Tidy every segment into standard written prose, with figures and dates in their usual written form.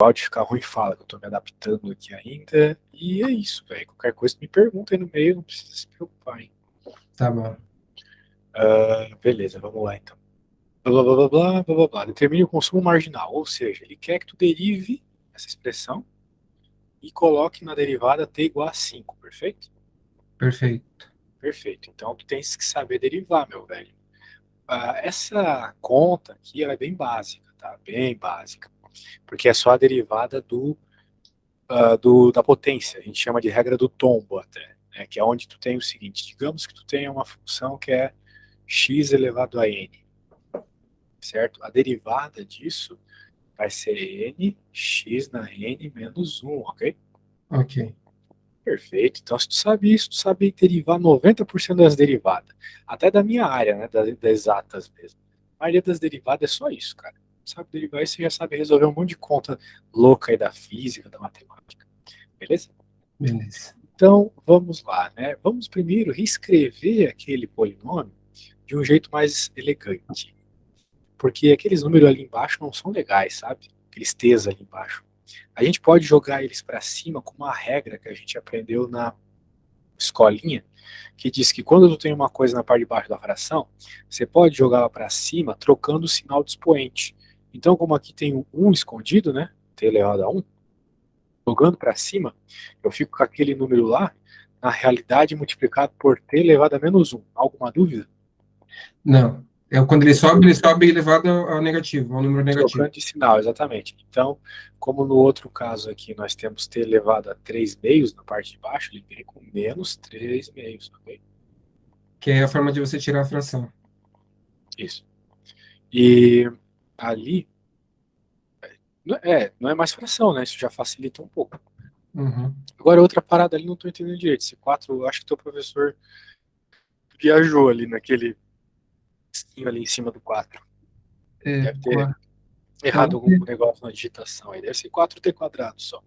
Pode ficar ruim, fala, que eu tô me adaptando aqui ainda. E é isso, velho. Qualquer coisa me pergunta aí no meio, não precisa se preocupar, hein? Tá bom. Beleza, vamos lá então. Blá, blá, blá, blá, blá, blá, blá. Determine o consumo marginal, ou seja, ele quer que tu derive essa expressão e coloque na derivada t igual a 5, perfeito? Perfeito. Perfeito. Então tu tens que saber derivar, meu velho. Essa conta aqui ela é bem básica, tá? Bem básica. Porque é só a derivada da potência. A gente chama de regra do tombo até, né? Que é onde tu tem o seguinte: digamos que tu tenha uma função que é x elevado a n, certo? A derivada disso vai ser n x na n menos 1, ok? Ok. Perfeito. Então, se tu sabe isso, tu sabe derivar 90% das derivadas. Até da minha área, né? Das exatas mesmo. A maioria das derivadas é só isso, cara. Sabe derivar isso, você já sabe resolver um monte de conta louca aí da física, da matemática. Beleza? Beleza. Então, vamos lá, né? Vamos primeiro reescrever aquele polinômio de um jeito mais elegante. Porque aqueles números ali embaixo não são legais, sabe? Aqueles t's ali embaixo. A gente pode jogar eles para cima com uma regra que a gente aprendeu na escolinha, que diz que quando tu tem uma coisa na parte de baixo da fração, você pode jogar ela para cima trocando o sinal de expoente. Então, como aqui tem o 1 escondido, né? T elevado a 1, jogando para cima, eu fico com aquele número lá, na realidade, multiplicado por t elevado a menos 1. Alguma dúvida? Não. Quando ele sobe elevado ao negativo, ao número negativo. Trocando de sinal, exatamente. Então, como no outro caso aqui nós temos t elevado a 3 meios na parte de baixo, ele vem com menos 3 meios, ok? Que é a forma de você tirar a fração. Isso. E ali, não é mais fração, né? Isso já facilita um pouco. Uhum. Agora, outra parada ali, não estou entendendo direito. Esse 4, eu acho que teu professor viajou ali naquele risquinho ali em cima do 4. É, Deve ter errado algum 4. negócio na digitação aí. Deve ser 4t quadrado só.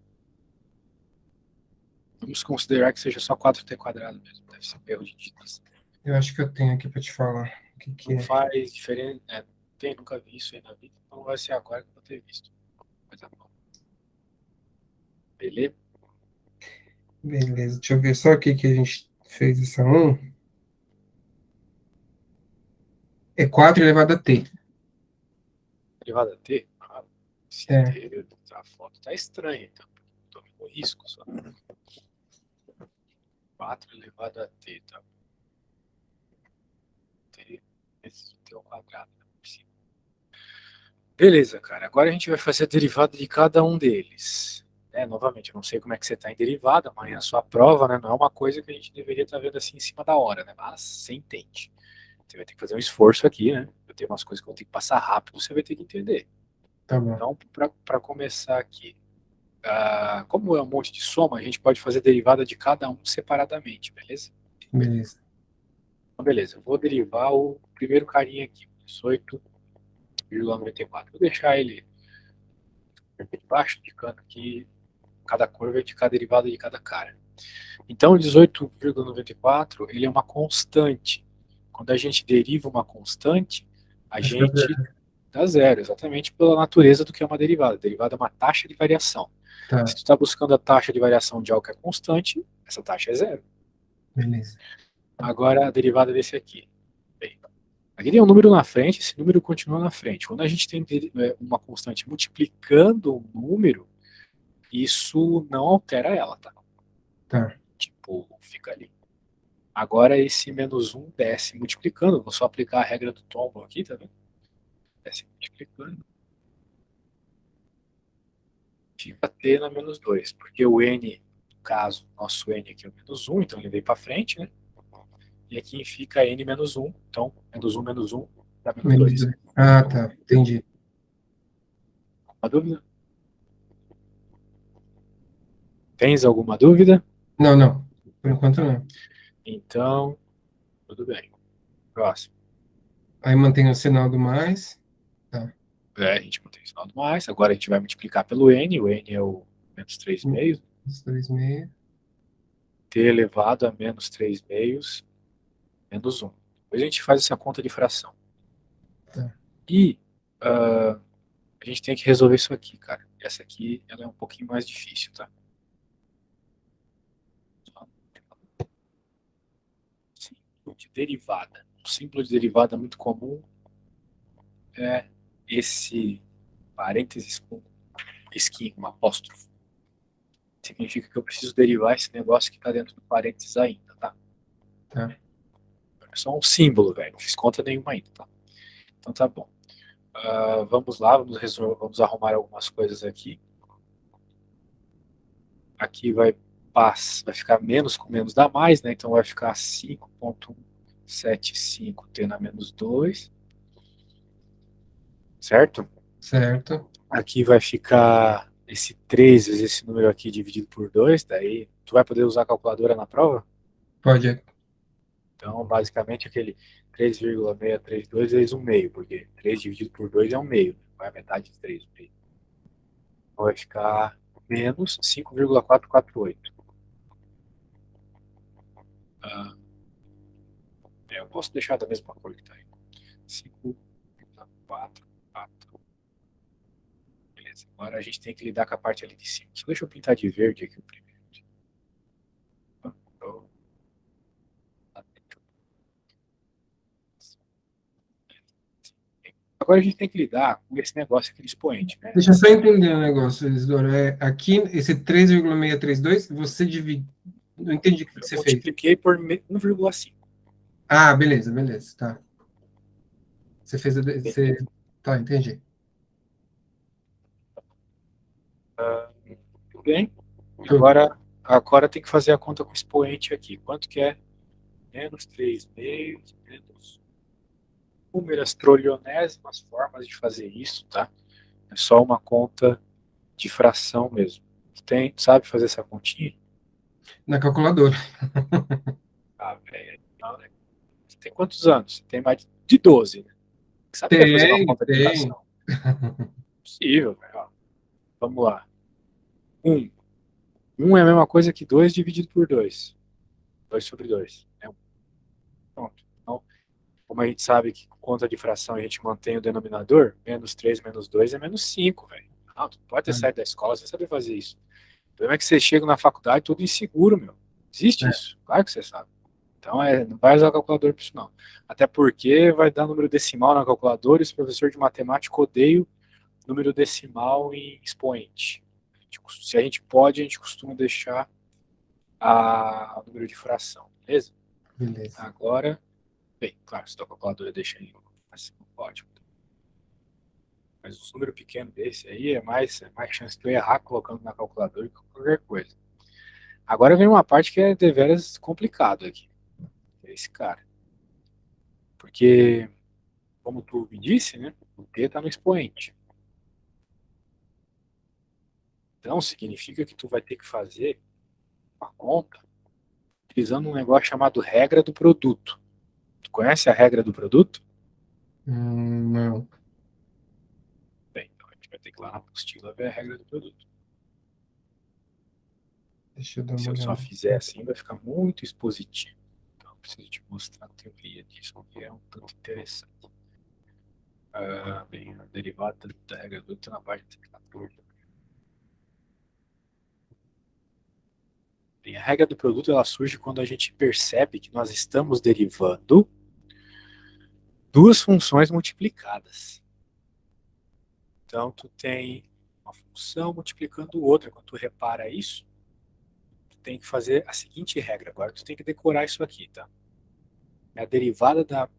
Vamos considerar que seja só 4t quadrado mesmo. Deve ser um erro de digitação. Eu acho que eu tenho aqui para te falar o que que Não é. faz diferença. Nunca vi isso aí na vida. Então vai ser agora que eu vou ter visto. Coisa boa. Beleza? Beleza, deixa eu ver só o que que a gente fez essa 1. É 4 elevado a t. Derivada T? Esse É, T, a foto tá estranha, então. Tô com risco só. 4 elevado a T, tá? T, esse T ao quadrado. Beleza, cara. Agora a gente vai fazer a derivada de cada um deles. Novamente, eu não sei como é que você está em derivada, amanhã é a sua prova, né? Não é uma coisa que a gente deveria estar vendo assim em cima da hora, né? Mas você entende. Você vai ter que fazer um esforço aqui, né? Eu tenho umas coisas que eu vou ter que passar rápido, você vai ter que entender. tá bom. Então, para começar aqui, como é um monte de soma, a gente pode fazer derivada de cada um separadamente, beleza? Beleza. Então, beleza, eu vou derivar o primeiro carinha aqui, 18,94. Vou deixar ele debaixo, indicando aqui cada curva é de cada derivada de cada cara. Então, 18,94 ele é uma constante. Quando a gente deriva uma constante, a Acho que gente dá zero, exatamente pela natureza do que é uma derivada. A derivada é uma taxa de variação. Se tá. tu está buscando a taxa de variação de algo que é constante, essa taxa é zero. Beleza. Agora, a derivada desse aqui. Bem, aqui tem um número na frente, esse número continua na frente. Quando a gente tem uma constante multiplicando um número, isso não altera ela, tá? Tá. Tipo, fica ali. Agora esse menos um desce multiplicando. Vou só aplicar a regra do tombo aqui, tá vendo? Desce multiplicando. Fica t na menos 2, porque o n, no caso, nosso n aqui é o menos um, então ele veio para frente, né? E aqui fica n menos um, então menos um dá menos Menos 2. 2. Ah, tá. Entendi. Uma dúvida? Tens alguma dúvida? Não, não. Por enquanto Tá. não. Então, tudo bem. Próximo. Aí mantém o sinal do mais. Tá. A gente mantém o sinal do mais. Agora a gente vai multiplicar pelo n. O n é o menos 3 meios. Os 2,5. T elevado a menos 3 meios menos um. Depois a gente faz essa conta de fração. Tá. E a gente tem que resolver isso aqui, cara. Essa aqui, ela é um pouquinho mais difícil, tá? Símbolo de derivada. Um símbolo de derivada muito comum é esse parênteses com risquinho, um apóstrofo. Significa que eu preciso derivar esse negócio que está dentro do parênteses ainda, tá? Tá. É só um símbolo, velho. Não fiz conta nenhuma ainda, tá? Então tá bom. Vamos lá, vamos arrumar algumas coisas aqui. Aqui vai ficar menos com menos dá mais, né? Então vai ficar 5,175 na menos 2, certo? Certo. Aqui vai ficar esse 3 vezes esse número aqui dividido por 2, daí tu vai poder usar a calculadora na prova? Pode. Então, basicamente, aquele 3,632 vezes 1 meio, porque 3 dividido por 2 é 1 meio, vai a metade de 3 meio. Então vai ficar menos 5,448. Ah, eu posso deixar da mesma cor que está aí. 5,448. Beleza. Agora a gente tem que lidar com a parte ali de cima. Só deixa eu pintar de verde aqui o primeiro. Agora a gente tem que lidar com esse negócio aqui do expoente, né? Deixa eu só entender um negócio, Isidoro. Aqui, esse 3,632, você divide. Não entendi o que Eu você fez. multipliquei por 1,5. Ah, beleza, beleza. Tá. Você fez. Tá, entendi. Tudo bem? Tudo. Agora tem que fazer a conta com o expoente aqui. Quanto que é? Menos 3 meios, menos inúmeras trilionésimas formas de fazer isso, tá? É só uma conta de fração mesmo. Tu sabe fazer essa continha? Na calculadora. Ah, velho. Você tem quantos anos? Você tem mais de 12, né? Sabe que vai fazer uma Tem, conta de tem. fração? Possível, velho. Ó, vamos lá. 1. 1 é a mesma coisa que 2 dividido por 2. 2 sobre 2. É 1. Pronto. Então, como a gente sabe que com conta de fração a gente mantém o denominador, menos 3 menos 2 é menos 5, velho. Não, tu pode ter saído da escola sem saber fazer isso. O problema é que você chega na faculdade todo inseguro, meu. Existe É, isso? Claro que você sabe. Então, não vai usar o calculador para isso, não. Até porque vai dar número decimal na calculadora e os professores de matemática odeiam número decimal em expoente. Se a gente pode, a gente costuma deixar o número de fração, beleza? beleza. Agora, bem, claro, se a calculadora deixa aí, assim, ótimo. Mas um número pequeno desse aí é mais chance de eu errar colocando na calculadora que qualquer coisa. Agora vem uma parte que é deveras complicado aqui. É esse cara. Porque, como tu me disse, né? O t está no expoente. Então, significa que tu vai ter que fazer uma conta utilizando um negócio chamado regra do produto. Tu conhece a regra do produto? Não. Bem, então a gente vai ter que ir lá na apostila ver a regra do produto. Deixa eu dar Se uma eu só olhada. fizer assim, vai ficar muito expositivo. Então, eu preciso te mostrar a teoria disso, que é um tanto interessante. Bem, a derivada da regra do produto na página 14. Bem, a regra do produto ela surge quando a gente percebe que nós estamos derivando duas funções multiplicadas. Então, tu tem uma função multiplicando outra. Quando tu repara isso, tu tem que fazer a seguinte regra. Agora, tu tem que decorar isso aqui, tá? É a derivada da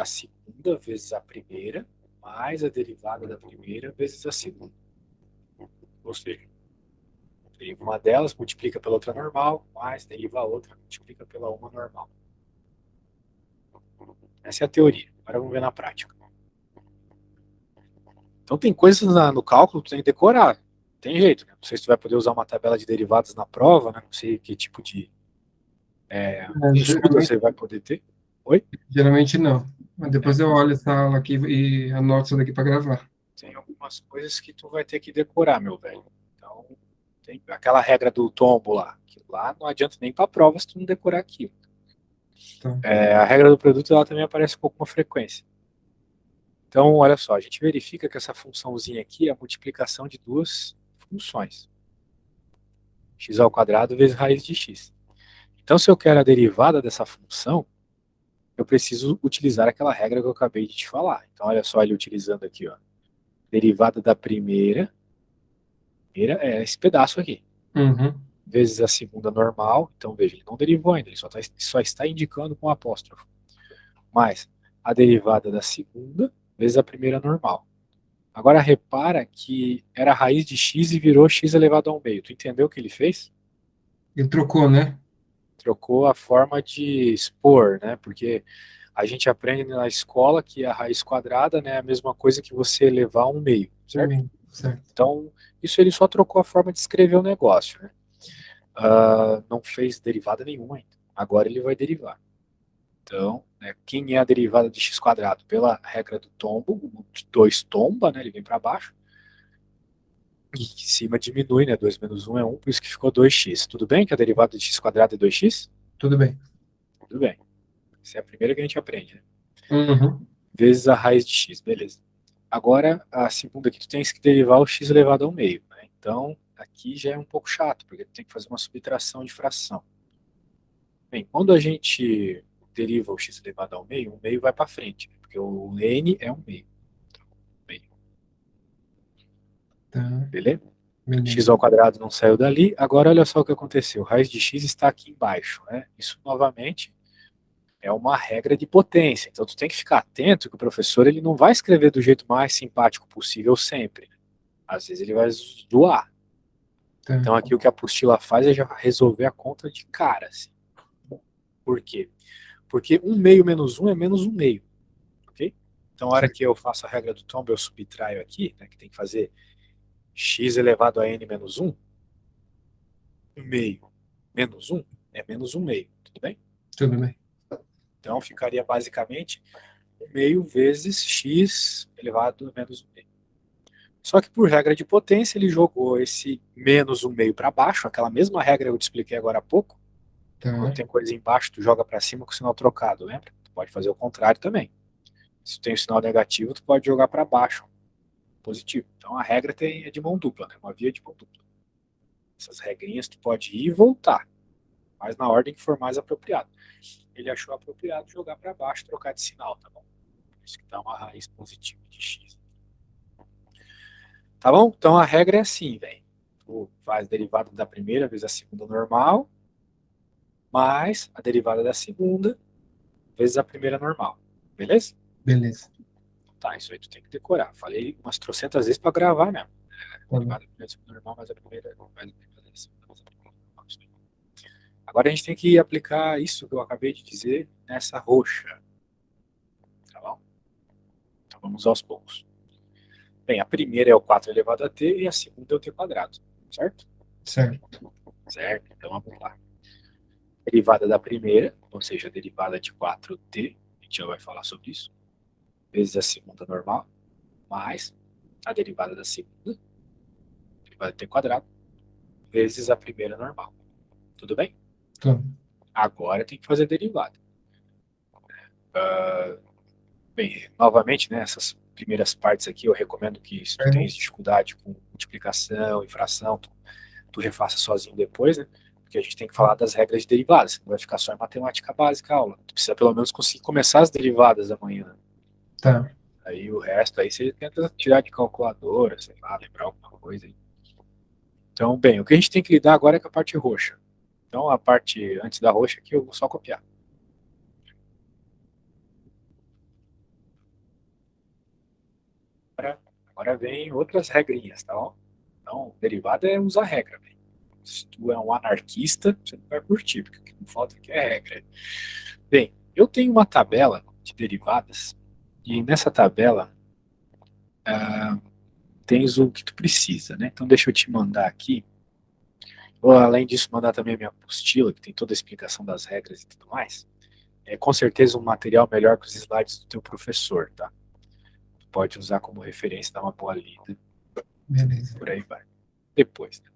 segunda vezes a primeira, mais a derivada da primeira vezes a segunda. Ou seja, deriva uma delas, multiplica pela outra normal, mais deriva a outra, multiplica pela uma normal. Essa é a teoria. Agora vamos ver na prática. Então tem coisas no cálculo que tu tem que decorar. Tem jeito, né? Não sei se tu vai poder usar uma tabela de derivadas na prova, né? Não sei que tipo de consulta Geralmente, você vai poder ter. Oi? geralmente não. Mas É, depois eu olho essa aula aqui e anoto isso daqui para gravar. tem algumas coisas que tu vai ter que decorar, meu velho. Então, tem aquela regra do tombo lá, que lá não adianta nem para prova se tu não decorar aquilo. Tá. A regra do produto ela também aparece com alguma frequência. Então, olha só, a gente verifica que essa funçãozinha aqui é a multiplicação de duas funções. X ao quadrado vezes raiz de x. Então, se eu quero a derivada dessa função, eu preciso utilizar aquela regra que eu acabei de te falar. Então, olha só ele utilizando aqui, ó. Derivada da primeira é esse pedaço aqui, vezes a segunda normal. Então, veja, ele não derivou ainda, ele só está indicando com apóstrofo. Mais a derivada da segunda vezes a primeira normal. Agora, repara que era a raiz de x e virou x elevado ao meio. Tu entendeu o que ele fez? Ele trocou, né? Trocou a forma de expor, né? Porque a gente aprende na escola que a raiz quadrada, né, é a mesma coisa que você elevar a um meio, certo? Certo. Então, isso ele só trocou a forma de escrever o negócio, né? Não fez derivada nenhuma ainda. Agora ele vai derivar. Então, né, quem é a derivada de x quadrado? Pela regra do tombo, o 2 tomba, né, ele vem para baixo, e em cima diminui, né, 2 menos 1 é 1, por isso que ficou 2x. Tudo bem que a derivada de x quadrado é 2x? Tudo bem. Tudo bem. Essa é a primeira que a gente aprende, né? Uhum. Vezes a raiz de x, beleza. Agora, a segunda aqui, tu tens que derivar o x elevado ao meio, né? Então, aqui já é um pouco chato, porque tu tem que fazer uma subtração de fração. Bem, quando a gente deriva o x elevado ao meio, o meio vai para frente, né? Porque o n é um meio. Então, meio. Tá. Beleza? X Beleza. ao quadrado não saiu dali. Agora, olha só o que aconteceu. Raiz de x está aqui embaixo, né? Isso, novamente, é uma regra de potência. Então, tu tem que ficar atento que o professor ele não vai escrever do jeito mais simpático possível sempre. Às vezes ele vai zoar. Tá. Então, aqui o que a apostila faz é já resolver a conta de cara. Assim. Por quê? Porque 1 meio menos 1 é menos 1 meio. Ok? Então, a hora que eu faço a regra do tombo, eu subtraio aqui, né, que tem que fazer x elevado a n menos 1, 1 meio menos 1 é menos 1 meio. Tudo bem? Tudo bem. Então, ficaria basicamente 1 meio vezes x elevado a menos 1 meio. Só que por regra de potência, ele jogou esse menos 1 meio para baixo, aquela mesma regra que eu te expliquei agora há pouco. Tá. Quando tem coisa embaixo, tu joga para cima com o sinal trocado, lembra? Tu pode fazer o contrário também. Se tu tem o sinal negativo, tu pode jogar para baixo, positivo. Então a regra é de mão dupla, né? Uma via de mão dupla. Essas regrinhas tu pode ir e voltar, mas na ordem que for mais apropriado. Ele achou apropriado jogar para baixo, trocar de sinal, tá bom? Por isso que dá uma raiz positiva de x. Tá bom? Então a regra é assim, velho. Tu faz a derivada da primeira vezes a segunda normal, mais a derivada da segunda vezes a primeira normal. Beleza? Beleza. Tá, isso aí tu tem que decorar. Falei umas trocentas vezes pra gravar mesmo. Tá bom. Derivada da primeira, segunda normal, mais a primeira, mais a derivada da segunda, mais a primeira normal. Agora a gente tem que aplicar isso que eu acabei de dizer nessa roxa. Tá bom? Então vamos aos poucos. Bem, a primeira é o 4 elevado a t e a segunda é o t quadrado. Certo? Certo. Certo, então vamos lá. Derivada da primeira, ou seja, a derivada de 4t, a gente já vai falar sobre isso, vezes a segunda normal, mais a derivada da segunda, derivada de t quadrado, vezes a primeira normal. Tudo bem? Tudo. Agora tem que fazer a derivada. Bem, novamente, né, essas primeiras partes aqui, eu recomendo que se tu tens dificuldade com multiplicação e fração, tu refaça sozinho depois, né? Porque a gente tem que falar das regras de derivadas, não vai ficar só em matemática básica a aula. Tu precisa pelo menos conseguir começar as derivadas amanhã. Tá. Aí o resto aí você tenta tirar de calculadora, sei lá, lembrar alguma coisa aí. Então, bem, o que a gente tem que lidar agora é com a parte roxa. Então, a parte antes da roxa aqui eu vou só copiar. Agora vem outras regrinhas, tá bom? Então, derivada é usar regra. Véio. Se tu é um anarquista, você não vai curtir, porque o que não falta aqui é regra. Bem, eu tenho uma tabela de derivadas, e nessa tabela tens o que tu precisa, né? Então deixa eu te mandar aqui. Vou, além disso, mandar também a minha apostila, que tem toda a explicação das regras e tudo mais. É com certeza um material melhor que os slides do teu professor, tá? Tu pode usar como referência, dar uma boa lida. Beleza. Por aí vai. Depois, né?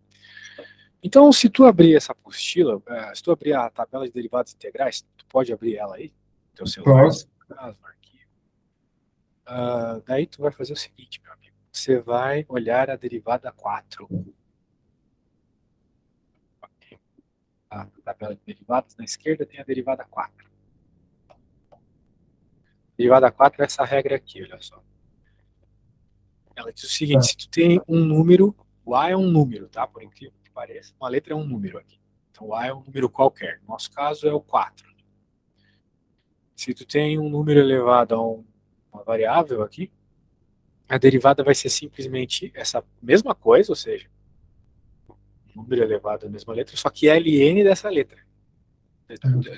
Então, se tu abrir essa apostila, se tu abrir a tabela de derivadas integrais, tu pode abrir ela aí, no teu celular. Posso. No arquivo. Daí tu vai fazer o seguinte, meu amigo. Você vai olhar a derivada 4. a tabela de derivadas, na esquerda tem a derivada 4. Derivada 4 é essa regra aqui, olha só. Ela diz o seguinte, se tu tem um número, o A é um número, tá? Por incrível que pareça, uma letra é um número aqui. Então o A é um número qualquer. No nosso caso é o 4. Se tu tem um número elevado a uma variável aqui, a derivada vai ser simplesmente essa mesma coisa, ou seja, número elevado à mesma letra, só que ln dessa letra.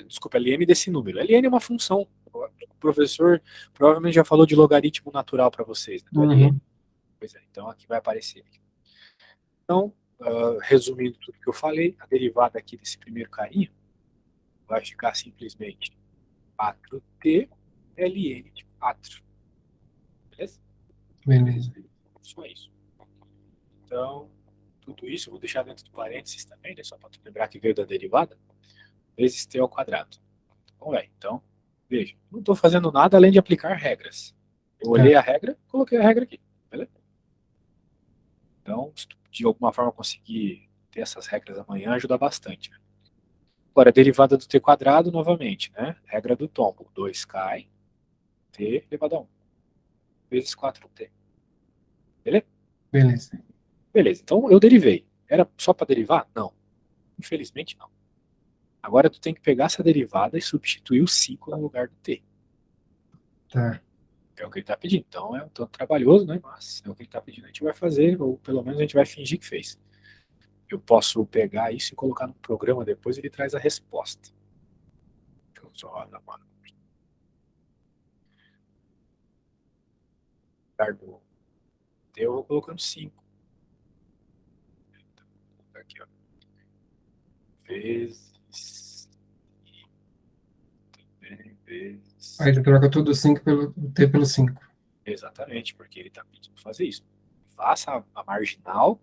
Desculpa, ln desse número. Ln é uma função. O professor provavelmente já falou de logaritmo natural para vocês, né? Uhum. Pois é, então aqui vai aparecer. Então, resumindo tudo que eu falei, a derivada aqui desse primeiro carinha vai ficar simplesmente 4t ln de 4. Beleza? Beleza. Só isso. Então, tudo isso eu vou deixar dentro do parênteses também, né, só para tu lembrar que veio da derivada, vezes t ao quadrado. Então, veja, não estou fazendo nada além de aplicar regras. Eu olhei a regra, coloquei a regra aqui. Beleza? Então, se tu de alguma forma conseguir ter essas regras amanhã, ajuda bastante. Né? Agora, a derivada do t quadrado, novamente, né? Regra do tombo. 2 cai, t elevado a 1. Vezes 4t. Beleza? Beleza. Beleza, então eu derivei. Era só para derivar? Não. Infelizmente, não. Agora tu tem que pegar essa derivada e substituir o 5 no lugar do t. Tá. É o que ele está pedindo. Então é um tanto trabalhoso, né? Mas é o que ele está pedindo. A gente vai fazer, ou pelo menos a gente vai fingir que fez. Eu posso pegar isso e colocar no programa depois, ele traz a resposta. Deixa eu só dar uma. Do t eu vou colocando 5. Aqui, ó. Vezes. Vezes. Aí tu troca tudo 5 pelo t pelo 5. Exatamente, porque ele está pedindo para fazer isso. Faça a marginal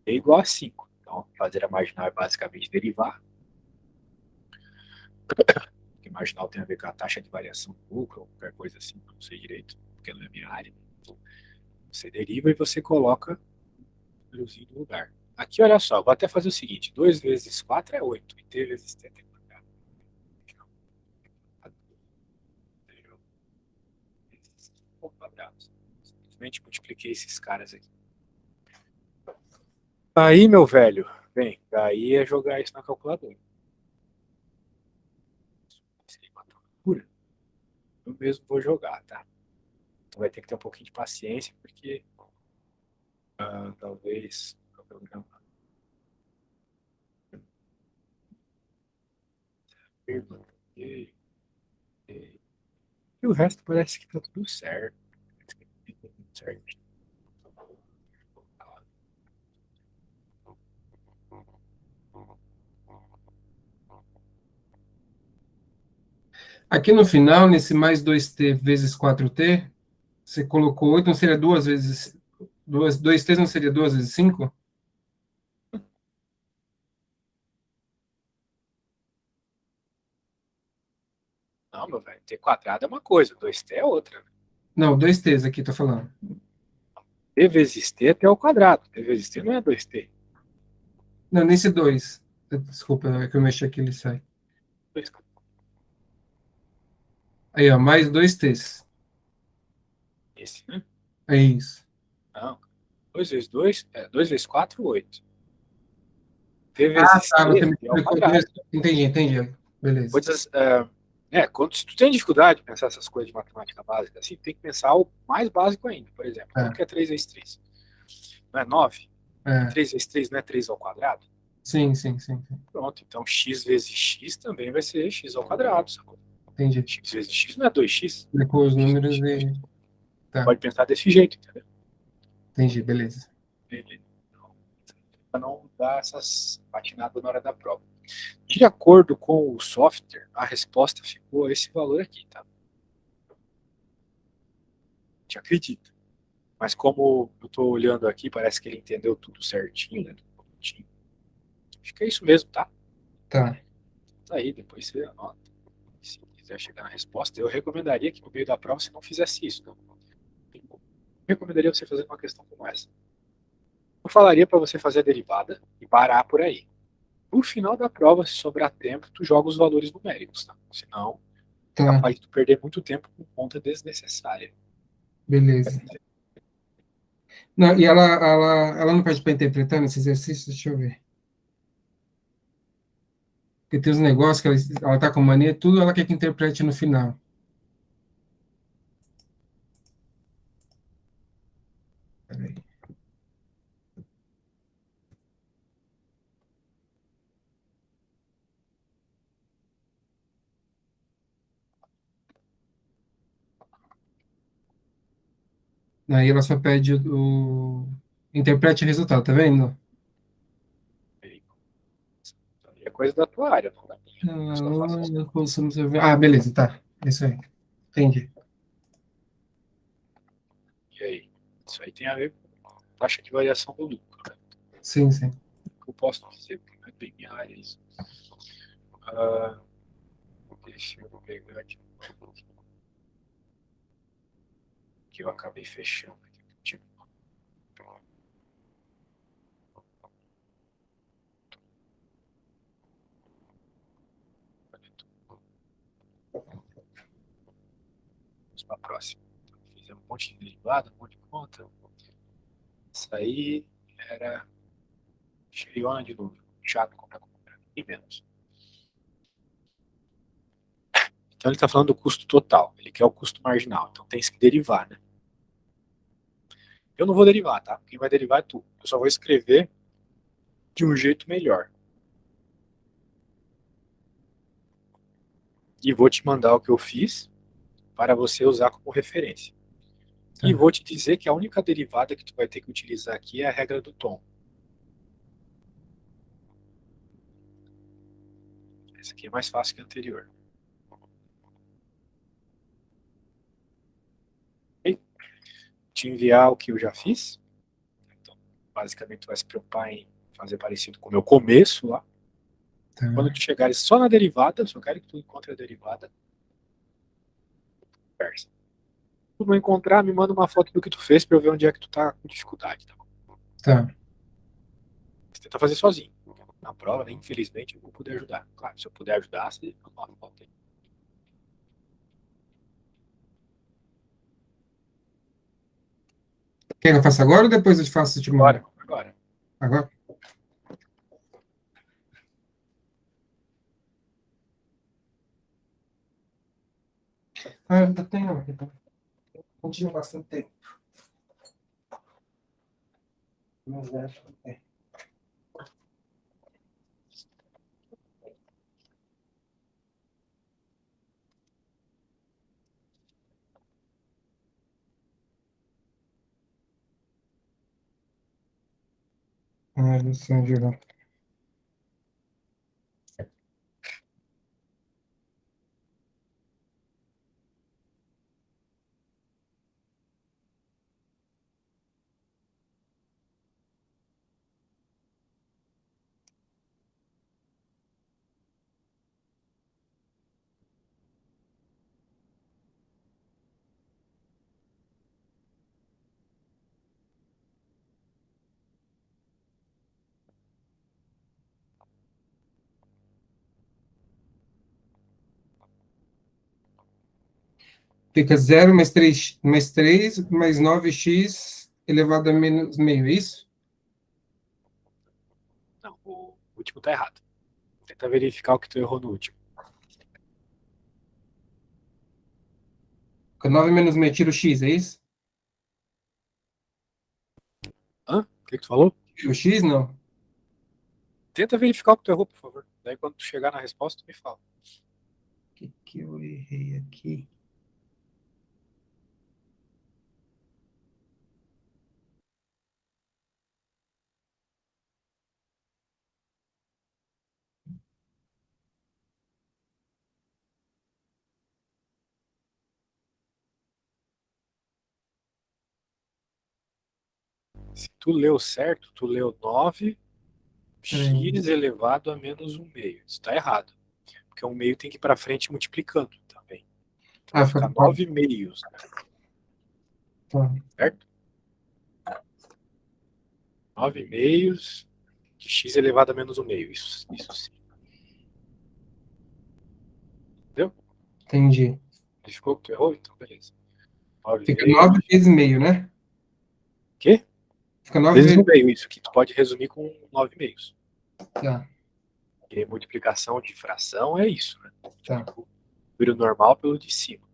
é igual a 5. Então, fazer a marginal é basicamente derivar. Porque marginal tem a ver com a taxa de variação do lucro, ou qualquer coisa assim, não sei direito, porque não é minha área. Você deriva e você coloca o númerozinho no lugar. Aqui, olha só, vou até fazer o seguinte: 2 vezes 4 é 8, e t vezes t é quadrado. Simplesmente multipliquei esses caras aqui. Aí, meu velho, bem, daí é jogar isso na calculadora. Eu mesmo vou jogar, tá? Então vai ter que ter um pouquinho de paciência, porque talvez o programa. E o resto parece que tá tudo certo. Certo. Aqui no final, nesse mais 2t vezes 4t, você colocou 8, não seria 2 vezes. 2t não seria 2 vezes 5? Não, meu velho, t quadrado é uma coisa, 2t é outra. Não, 2t's aqui, tô falando. T vezes t até o quadrado. T vezes t não é 2t. Não, nesse 2. Desculpa, é que eu mexi aqui, ele sai. Aí, ó, mais 2t's. Esse, né? É isso. Não. 2 vezes 2 é 2 vezes 4, 8. T Ah, vezes tá, você t me é ao explicou. quadrado. Entendi. Beleza. Coisas, quando se tu tem dificuldade de pensar essas coisas de matemática básica, assim, tem que pensar o mais básico ainda. Por exemplo, quanto que é 3 vezes 3? Não é 9? É. 3 vezes 3 não é 3 ao quadrado? Sim. Pronto, então x vezes x também vai ser x ao quadrado, sacou? Entendi. X vezes x não é 2x. Explicou os X números vezes x. e. Tá, Pode pensar desse jeito, entendeu? entendi, beleza. Para não dar essas patinadas na hora da prova. De acordo com o software, a resposta ficou esse valor aqui, tá? Te acredito. Mas como eu estou olhando aqui, parece que ele entendeu tudo certinho, né? Tudo bonitinho. Acho que é isso mesmo, tá? Tá. Tá aí, depois você anota. Se quiser chegar na resposta, eu recomendaria que no meio da prova você não fizesse isso. Não. Eu recomendaria você fazer uma questão como essa. Eu falaria para você fazer a derivada e parar por aí. No final da prova, se sobrar tempo, tu joga os valores numéricos, tá? Senão, é Tá, capaz de tu perder muito tempo com conta desnecessária. beleza. Não, e ela não pede para interpretar nesse exercício? Deixa eu ver. Porque tem uns negócios que ela tá com mania, tudo ela quer que interprete no final. Peraí. Aí ela só pede interprete o resultado, tá vendo? É coisa da tua área, não da minha. Eu só faço as Ah, contas. beleza, tá. Isso aí. Entendi. E aí? Isso aí tem a ver com taxa de variação do lucro, né? Sim, sim. Eu posso dizer, porque não é bem minha área isso. Ah, deixa eu pegar aqui. Que eu acabei fechando. Tipo, vamos para a próxima. Fizemos um monte de derivada, um monte de conta. Isso aí era cheirona de número. Chato comprar conta. E menos. Então ele está falando do custo total. Ele quer o custo marginal. Então tem que derivar, né? Eu não vou derivar, tá? Quem vai derivar é tu. Eu só vou escrever de um jeito melhor. E vou te mandar o que eu fiz para você usar como referência. Tá. E vou te dizer que a única derivada que tu vai ter que utilizar aqui é a regra do tom. Essa aqui é mais fácil que a anterior. Ok? Te enviar o que eu já fiz. Então, basicamente, tu vai se preocupar em fazer parecido com o meu começo lá. Tá. Quando tu chegares só na derivada, só quero que tu encontre a derivada. Conversa. Se tu não encontrar, me manda uma foto do que tu fez para eu ver onde é que tu tá com dificuldade. Tá bom? Tá. Você tenta fazer sozinho. Na prova, né, infelizmente, eu vou poder ajudar. Claro, se eu puder ajudar, você manda uma foto aí. Quer que eu faça agora ou depois eu te faço, te mando? Agora, agora. Agora? Ah, eu ainda tenho aqui, tá? Não tinha bastante tempo. Mas é. Ah, lição de lá. Fica 0 mais 9x elevado a menos meio, é isso? Não, o último tá errado. Tenta verificar o que tu errou no último. Fica 9 menos meio, tira o x, é isso? Hã? O que tu falou? Tira o x, não. Tenta verificar o que tu errou, por favor. Daí quando tu chegar na resposta, tu me fala. O que eu errei aqui? Se tu leu certo, tu leu 9 Peraí. x elevado a menos um meio. Isso tá errado. Porque um meio tem que ir para frente multiplicando também. Então Ah, vai fica ficar 9 meios, né? tá. Certo? 9 meios de x elevado a menos 1/2. Isso sim. Entendeu? Entendi. Ficou que tu errou? Então, beleza. 9 Fica vezes. 9 vezes meio, né? Quê? Fica 9 Vezes vezes. 1/2, isso aqui tu pode resumir com 9/2. Tá, Porque multiplicação de fração é isso, né? tá. O número normal pelo de cima.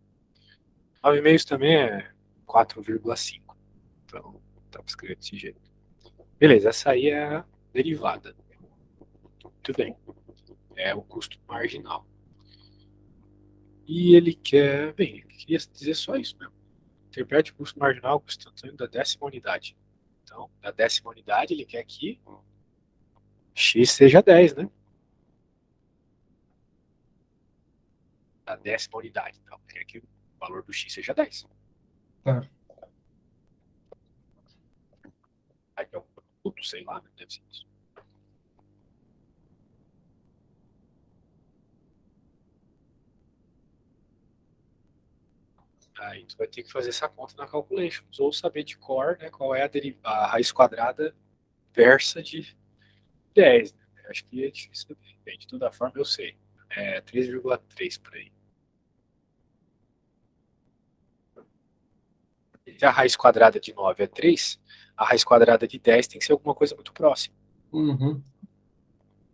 9/2 também é 4,5. Então, dá para escrever desse jeito. Beleza, essa aí é a derivada. Muito bem. É o custo marginal. E ele quer. Bem, ele queria dizer só isso mesmo. Interprete o custo marginal como instantâneo da 10ª unidade. Então, da 10ª unidade, ele quer que x seja 10, né? Da 10ª unidade. Então, ele quer que o valor do x seja 10. Tá. Aí é o produto, sei lá, né? Deve ser isso. Aí tu vai ter que fazer essa conta na Calculations, ou saber de cor, né, qual é a raiz quadrada versa de 10. Né? Acho que é difícil saber. Bem, de toda forma, eu sei. É 3,3 por aí. Se a raiz quadrada de 9 é 3, a raiz quadrada de 10 tem que ser alguma coisa muito próxima. Uhum.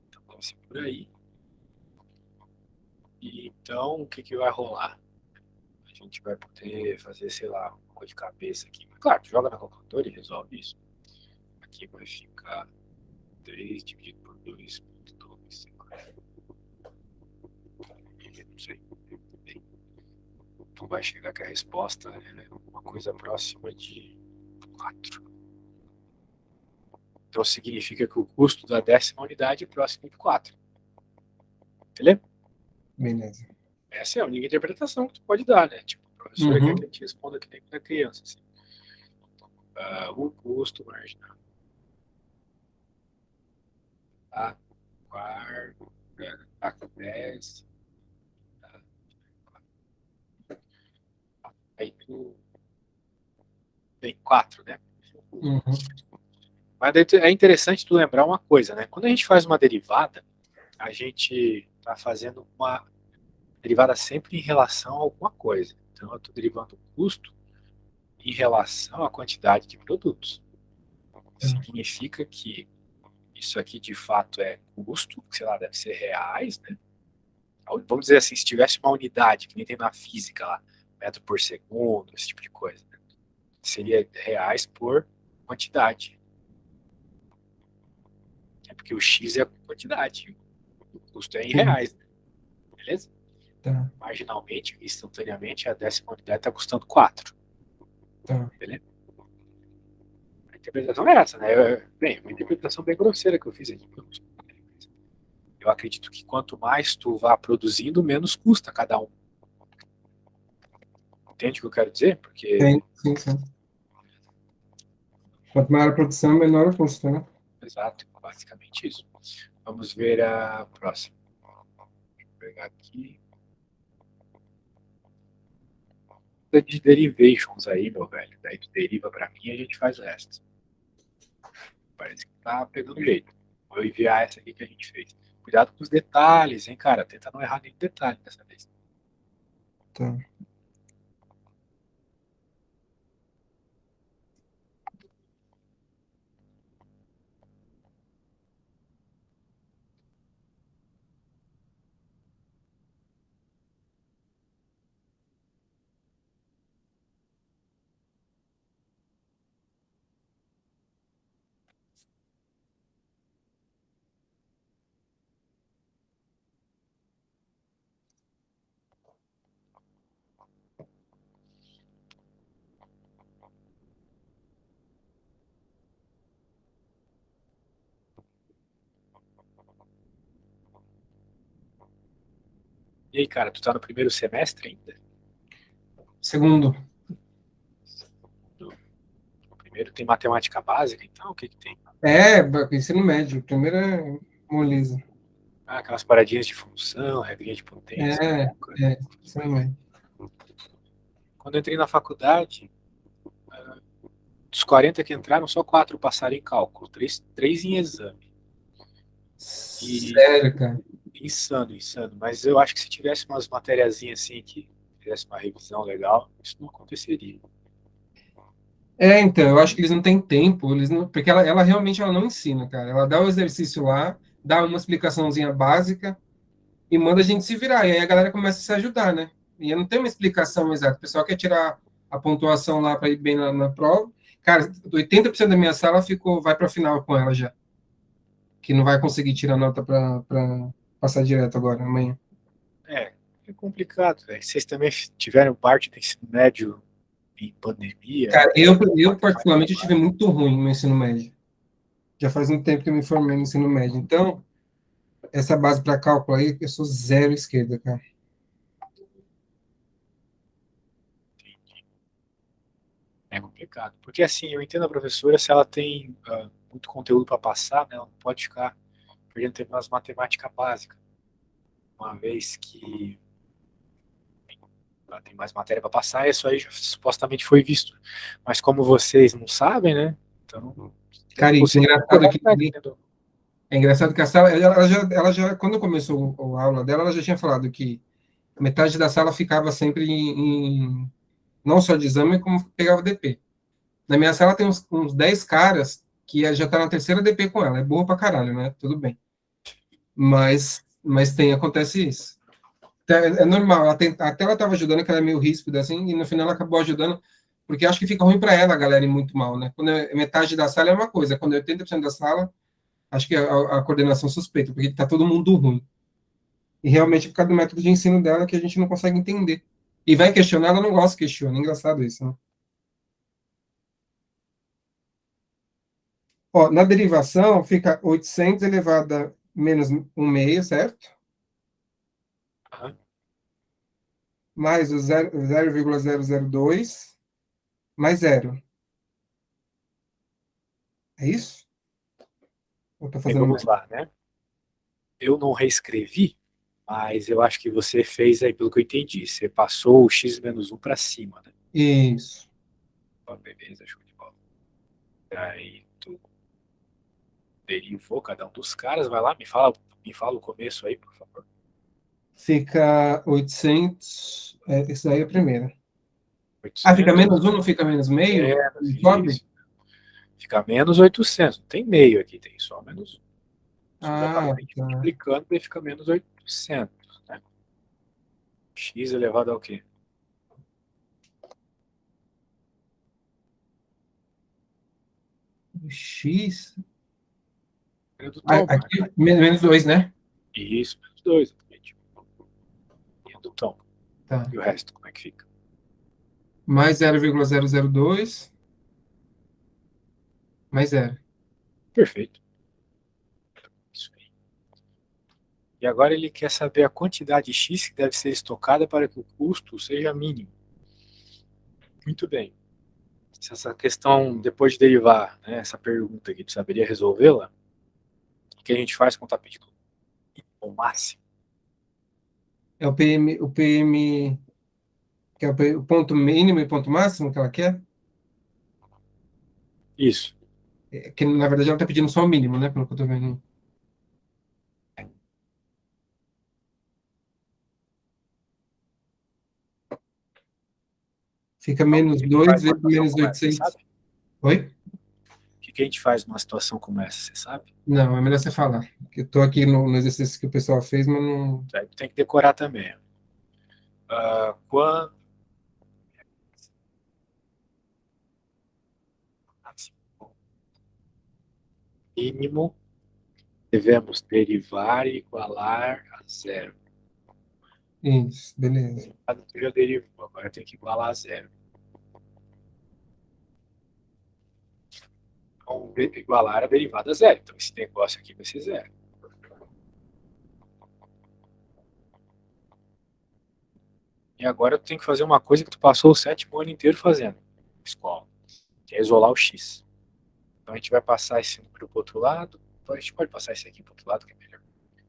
Então, vamos por aí. E, então, o que vai rolar? A gente vai poder fazer, sei lá, uma coisa de cabeça aqui. Mas, claro, tu joga na calculadora e resolve isso. Aqui vai ficar 3 dividido por 2,2. Não sei. Tu vai chegar que a resposta é uma coisa próxima de 4. Então significa que o custo da 10ª unidade é próximo de 4. Entendeu? Beleza. Essa é a única interpretação que tu pode dar, né? Tipo, o professor quer que a gente responda que nem quando é criança. Assim. O custo marginal. A quarta, a 10. Aí tu tem 4, né? Uhum. Mas é interessante tu lembrar uma coisa, né? Quando a gente faz uma derivada, a gente está fazendo uma derivada sempre em relação a alguma coisa. Então, eu estou derivando o custo em relação à quantidade de produtos. Significa que isso aqui de fato é custo, que sei lá, deve ser reais, né? Vamos dizer assim, se tivesse uma unidade, que nem tem na física lá, metro por segundo, esse tipo de coisa, né? Seria reais por quantidade. É porque o X é a quantidade, o custo é em reais, né? Beleza? Tá. Marginalmente, instantaneamente, a 10ª unidade está custando 4. Tá. Beleza? A interpretação é essa, né? Bem, uma interpretação bem grosseira que eu fiz aqui. Eu acredito que quanto mais tu vá produzindo, menos custa cada um. Entende o que eu quero dizer? Porque. Sim, sim. Quanto maior a produção, menor o custo, né? Exato, basicamente isso. Vamos ver a próxima. Deixa eu pegar aqui. De derivations aí, meu velho. Daí tu deriva pra mim e a gente faz o resto. Parece que tá pegando jeito. Vou enviar essa aqui que a gente fez. Cuidado com os detalhes, hein, cara. Tenta não errar nenhum detalhe dessa vez. Tá. E aí, cara, tu tá no primeiro semestre ainda? Segundo. No primeiro tem matemática básica, então o que que tem? Ensino médio. Primeiro é moleza. Ah, aquelas paradinhas de função, regrinha de potência. Ensino médio. Quando eu entrei na faculdade, dos 40 que entraram, só 4 passaram em cálculo, três em exame. E Sério, cara. insano, insano. Mas eu acho que se tivesse umas matériazinhas assim que fizesse uma revisão legal, isso não aconteceria. Então, eu acho que eles não têm tempo, eles não, porque ela realmente ela não ensina, cara. Ela dá o exercício lá, dá uma explicaçãozinha básica e manda a gente se virar. E aí a galera começa a se ajudar, né? E não tem uma explicação exata. O pessoal quer tirar a pontuação lá para ir bem na prova. Cara, 80% da minha sala vai para a final com ela já, que não vai conseguir tirar nota para passar direto agora, amanhã. É, é complicado, velho. Vocês também tiveram parte do ensino médio em pandemia, Cara, até eu matemática particularmente eu tive básica. muito ruim no ensino médio. Já faz um tempo que eu me formei no ensino médio. Então, essa base para cálculo aí, eu sou zero esquerda, cara. É complicado. Porque assim, eu entendo a professora se ela tem muito conteúdo para passar, né, ela não pode ficar perdendo tempo nas matemática básica. Uma vez que ela tem mais matéria para passar, isso aí já supostamente foi visto. Mas como vocês não sabem, né? Então, Cara, e vocês têm que correr atrás, entendeu? é engraçado que a sala, quando começou a aula dela, ela já tinha falado que metade da sala ficava sempre não só de exame, como pegava DP. Na minha sala tem uns 10 caras que já tá na terceira DP com ela. É boa pra caralho, né? Tudo bem. Mas acontece isso. É normal, até ela estava ajudando, que ela é meio ríspida assim, e no final ela acabou ajudando, porque acho que fica ruim para ela, a galera, ir muito mal, né? Quando é metade da sala é uma coisa, quando é 80% da sala, acho que a coordenação suspeita, porque está todo mundo ruim. E realmente, por causa do método de ensino dela, que a gente não consegue entender. E vai questionar, ela não gosta de questionar. É engraçado isso, né? Ó, na derivação, fica 800 elevado a menos 1/6, certo? Aham. Mais o 0,002, mais zero. É isso? Eu estou Aí fazendo vamos mais. lá, né? Eu não reescrevi, mas eu acho que você fez aí, pelo que eu entendi. Você passou o x menos um para cima, né? Isso. Ó, beleza, show de bola. Aí tu derivou cada um dos caras, vai lá, me fala o começo aí, por favor. Fica 800. Esse daí é a primeira. Ah, fica 800, menos um, não fica menos meio? Sobe? isso. Fica menos 800. Não tem meio aqui, tem só menos um. Você já está Ah, tá. multiplicando e fica menos 800, né? X elevado ao quê? X. Do Ah, tombo, né? aqui, menos 2, né? Isso, menos 2, exatamente. E do tombo. Tá. E o resto, como é que fica? Mais 0,002, mais zero. Perfeito. Isso aí. E agora ele quer saber a quantidade X que deve ser estocada para que o custo seja mínimo. Muito bem. Se essa questão, depois de derivar, né, essa pergunta aqui, tu saberia resolvê-la, o que a gente faz quando está pedindo o máximo? É o PM, que é o ponto mínimo e ponto máximo que ela quer. Isso. Que na verdade ela está pedindo só o mínimo, né? Pelo que eu tô vendo. Fica Então, o menos que a gente 2 faz numa vezes situação menos como essa, você 800. sabe? Oi? O que a gente faz numa situação como essa, você sabe? Não, é melhor você falar. Porque eu tô aqui no exercício que o pessoal fez, mas não. Aí tem que decorar também. Quando mínimo devemos derivar e igualar a zero. Isso, beleza. Tu já derivou, agora tem que igualar a zero. Então, igualar a derivada a zero. Então, esse negócio aqui vai ser zero. E agora tu tem que fazer uma coisa que tu passou o sétimo ano inteiro fazendo na escola, que é isolar o x. Então, a gente vai passar esse número para o outro lado. Então, a gente pode passar esse aqui para o outro lado, que é melhor.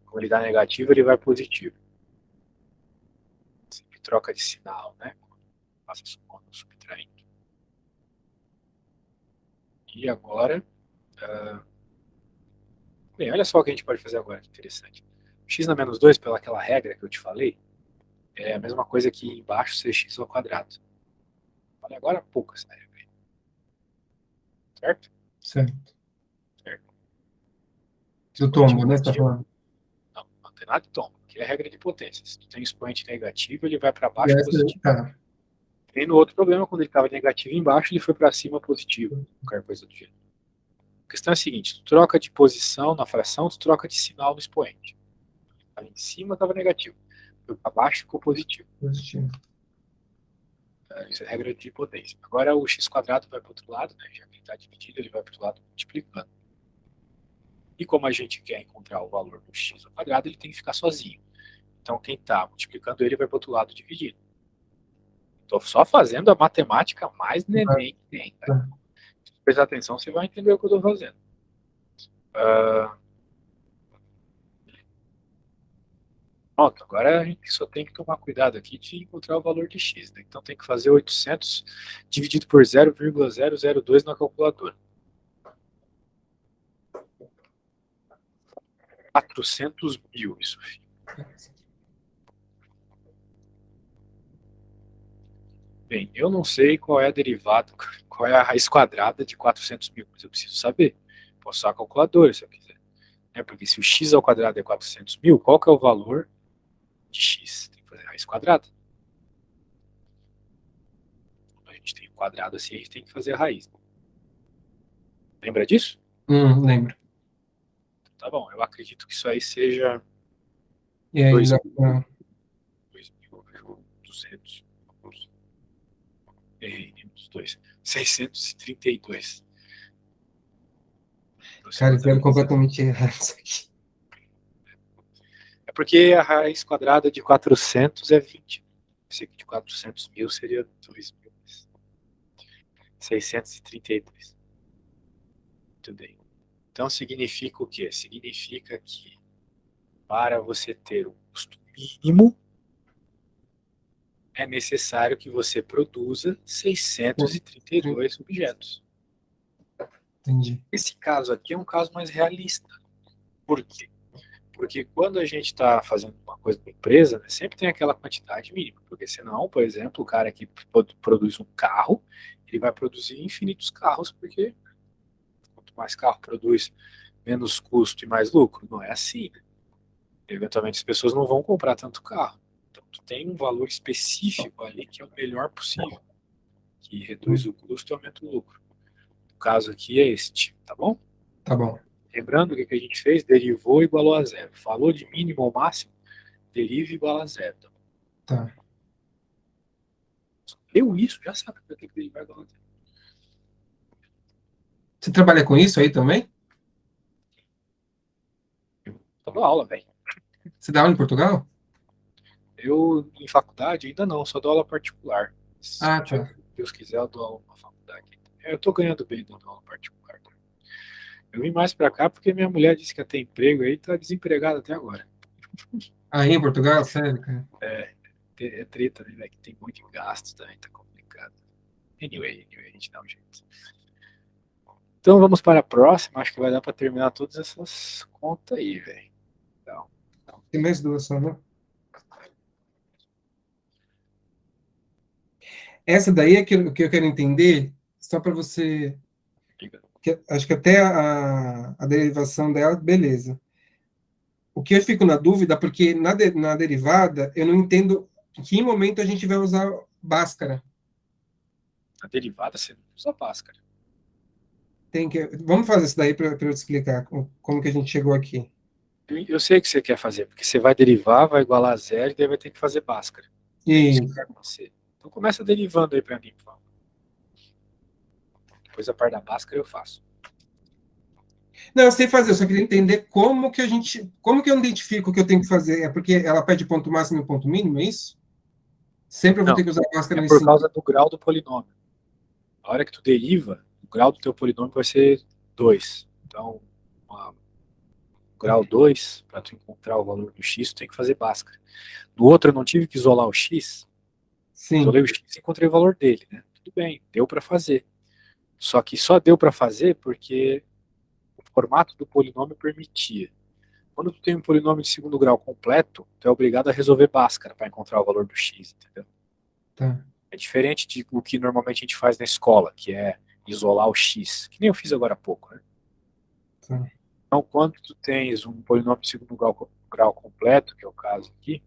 Como ele dá negativo, ele vai positivo. Sempre troca de sinal, né? Passa somando, subtraindo. E agora, Bem, olha só o que a gente pode fazer agora, que interessante. X na menos 2, pela aquela regra que eu te falei, é a mesma coisa que embaixo ser x ao quadrado. Olha agora há pouco essa regra aí. Certo? Certo. Certo. Do Expoente tombo, né? Você tá positivo. falando. Não, não tem nada de tombo, que é a regra de potência. Se tu tem expoente negativo, ele vai para E baixo essa, positivo. tá. E no outro problema, quando ele estava negativo embaixo, ele foi para cima positivo. Qualquer coisa do gênero. A questão é a seguinte: tu troca de posição na fração, tu troca de sinal no expoente. Estava em cima, estava negativo. Foi para baixo, ficou positivo. Positivo. Isso é a regra de potência. Agora o x quadrado vai para o outro lado, né? Já que ele está dividido, ele vai para o outro lado multiplicando. E como a gente quer encontrar o valor do x ao quadrado, ele tem que ficar sozinho. Então quem está multiplicando ele vai para o outro lado dividido. Estou só fazendo a matemática mais neném que tem. Tá? Se prestar atenção, você vai entender o que eu estou fazendo. Pronto, agora a gente só tem que tomar cuidado aqui de encontrar o valor de x. Né? Então tem que fazer 800 dividido por 0,002 na calculadora. 400 mil, isso fica. Bem, eu não sei qual é a derivada, qual é a raiz quadrada de 400 mil, mas eu preciso saber. Posso usar a calculadora se eu quiser. Porque se o x ao quadrado é 400 mil, qual que é o valor de x? Tem que fazer a raiz quadrada. Quando a gente tem o quadrado assim, a gente tem que fazer a raiz. Lembra disso? Lembro. Tá bom, eu acredito que isso aí seja E aí, 2.200. Errei, dos dois. 632. cara, isso é Aproximadamente. completamente errado isso aqui. É porque a raiz quadrada de 400 é 20. Esse aqui de 400 mil seria 2.000. 632. Muito bem. Então significa o quê? Significa que para você ter um custo mínimo, é necessário que você produza 632 objetos. Entendi. Esse caso aqui é um caso mais realista. Por quê? Porque quando a gente está fazendo uma coisa para empresa, né, sempre tem aquela quantidade mínima. Porque senão, por exemplo, o cara que produz um carro, ele vai produzir infinitos carros, porque quanto mais carro produz, menos custo e mais lucro. Não é assim, né? Eventualmente as pessoas não vão comprar tanto carro. Então tu tem um valor específico ali que é o melhor possível, que reduz o custo e aumenta o lucro. O caso aqui é este, tá bom? Tá bom. Lembrando o que a gente fez, derivou igualou a zero. Falou de mínimo ou máximo, deriva igual a zero. Tá. Eu isso, já sabe para que derivar igual a zero. Você trabalha com isso aí também? Tô dando aula, velho. Você dá aula em Portugal? Eu, em faculdade, ainda não, só dou aula particular. Se Ah, tá. Deus quiser, eu dou aula na faculdade. Eu tô ganhando bem dando aula particular. Eu vim mais pra cá porque minha mulher disse que ia ter emprego aí, tá desempregada até agora. Aí em Portugal? Sério, cara? É treta, né, velho? Que tem muito de gasto também, tá complicado. Anyway, a gente dá um jeito. Então vamos para a próxima, acho que vai dar pra terminar todas essas contas aí, velho. Então, Tem mais duas só, né? Essa daí é que eu quero entender, só para você. diga. Acho que até a derivação dela, beleza. O que eu fico na dúvida, porque na derivada eu não entendo em que momento a gente vai usar Bhaskara. A derivada você não usa Bhaskara. Vamos fazer isso daí para eu te explicar como que a gente chegou aqui. Eu sei o que você quer fazer, porque você vai derivar, vai igualar a zero e daí vai ter que fazer Bhaskara. É isso que vai acontecer. Então começa derivando aí pra mim, por favor. Depois a parte da Bhaskara eu faço. Não, eu sei fazer, eu só queria entender como que eu identifico o que eu tenho que fazer. É porque ela pede ponto máximo e ponto mínimo, é isso? Sempre eu vou ter Não, que usar Bhaskara é nesse por sentido. causa do grau do polinômio. A hora que tu deriva, o grau do teu polinômio vai ser 2. Então, grau 2, para tu encontrar o valor do x, tu tem que fazer Bhaskara. No outro eu não tive que isolar o x, Sim, isolei o x e encontrei o valor dele, né? Tudo bem, deu para fazer. Só que só deu para fazer porque formato do polinômio permitia. Quando tu tem um polinômio de segundo grau completo, tu é obrigado a resolver Bhaskara para encontrar o valor do x, entendeu? Tá. É diferente de o que normalmente a gente faz na escola, que é isolar o x, que nem eu fiz agora há pouco, né? Tá. Então, quando tu tens um polinômio de segundo grau completo, que é o caso aqui,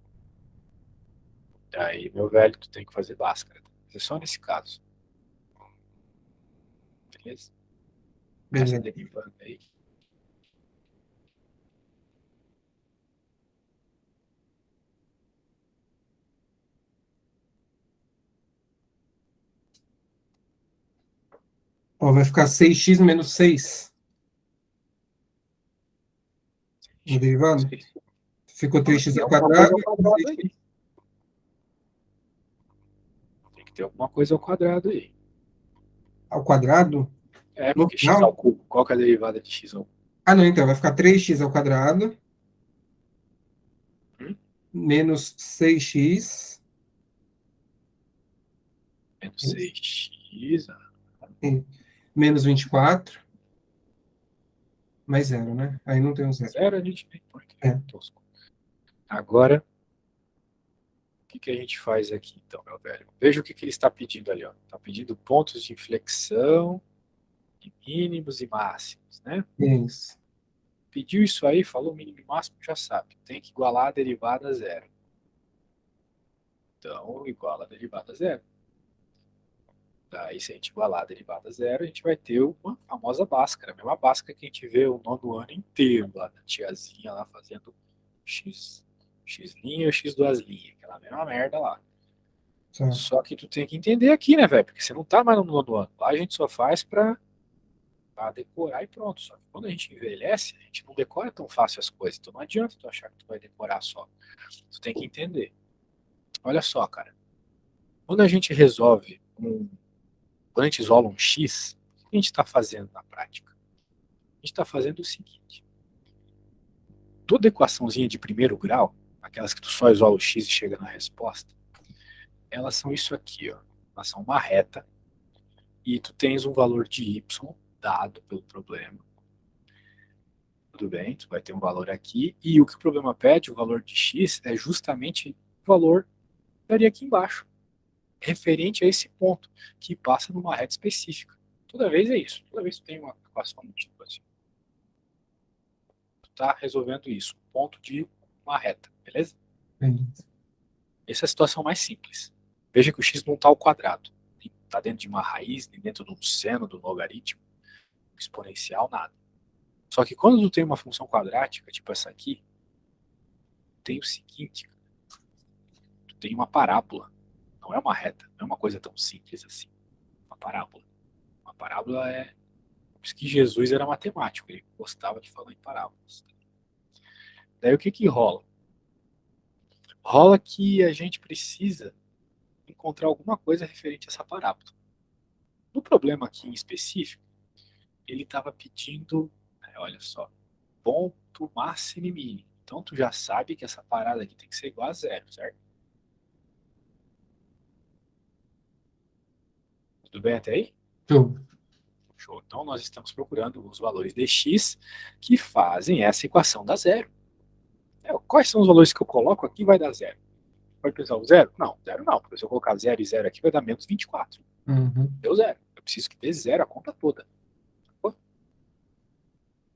aí, meu velho, tu tem que fazer Bhaskara. É só nesse caso. Beleza? Essa Beleza. derivada aí. Ó, vai ficar 6x menos 6 no derivado. Ficou Não, 3x tem ao alguma coisa quadrado. ao quadrado aí. Tem que ter alguma coisa ao quadrado aí. Ao quadrado? É, No porque x final? ao cubo. Qual que é a derivada de x ao cubo? Ah, não, então vai ficar 3x ao quadrado Hum? menos 6x Menos 6x. menos 24 mais zero, né? Aí não tem um zero. Zero a gente nem põe. É. Tosco. Agora, o que, que a gente faz aqui, então, meu velho? Veja o que, que ele está pedindo ali. Está pedindo pontos de inflexão, de mínimos e máximos, né? Isso. Pediu isso aí, falou mínimo e máximo, já sabe. Tem que igualar a derivada a zero. Então, iguala a derivada a zero. Daí, se a gente igualar a derivada a zero, a gente vai ter uma famosa Bhaskara. A mesma Bhaskara que a gente vê o nono ano inteiro lá da tiazinha lá fazendo x, x' ou x duas linhas. Aquela mesma merda lá. Tá. Só que tu tem que entender aqui, né, velho? Porque você não tá mais no nono ano. Lá a gente só faz pra decorar e pronto. Só que quando a gente envelhece, a gente não decora tão fácil as coisas. Então não adianta tu achar que tu vai decorar só. Tu tem que entender. Olha só, cara. Quando a gente resolve quando a gente isola um x, o que a gente está fazendo na prática? A gente está fazendo o seguinte: toda equaçãozinha de primeiro grau, aquelas que tu só isola o x e chega na resposta, elas são isso aqui, ó. Elas são uma reta e tu tens um valor de y dado pelo problema. Tudo bem, tu vai ter um valor aqui e o que o problema pede, o valor de x, é justamente o valor que estaria aqui embaixo, referente a esse ponto, que passa numa reta específica. Toda vez é isso. Toda vez que tu tem uma equação do tipo assim, tu está resolvendo isso, um ponto de uma reta, beleza? Beleza. Essa é a situação mais simples. Veja que o x não está ao quadrado. Nem está dentro de uma raiz, nem dentro de um seno, do logaritmo, exponencial, nada. Só que quando tu tem uma função quadrática, tipo essa aqui, tem o seguinte: tu tem uma parábola. Não é uma reta, não é uma coisa tão simples assim. Uma parábola. Uma parábola é. Por isso que Jesus era matemático, ele gostava de falar em parábolas. Daí o que que rola? Rola que a gente precisa encontrar alguma coisa referente a essa parábola. No problema aqui em específico, ele estava pedindo, olha só, ponto máximo e mínimo. Então tu já sabe que essa parada aqui tem que ser igual a zero, certo? Tudo bem até aí? Show. Show. Então nós estamos procurando os valores de x que fazem essa equação dar zero. Quais são os valores que eu coloco aqui vai dar zero? Pode pensar o zero? Não, zero não, porque se eu colocar zero e zero aqui vai dar menos 24. Uhum. Deu zero. Eu preciso que dê zero a conta toda. Pô,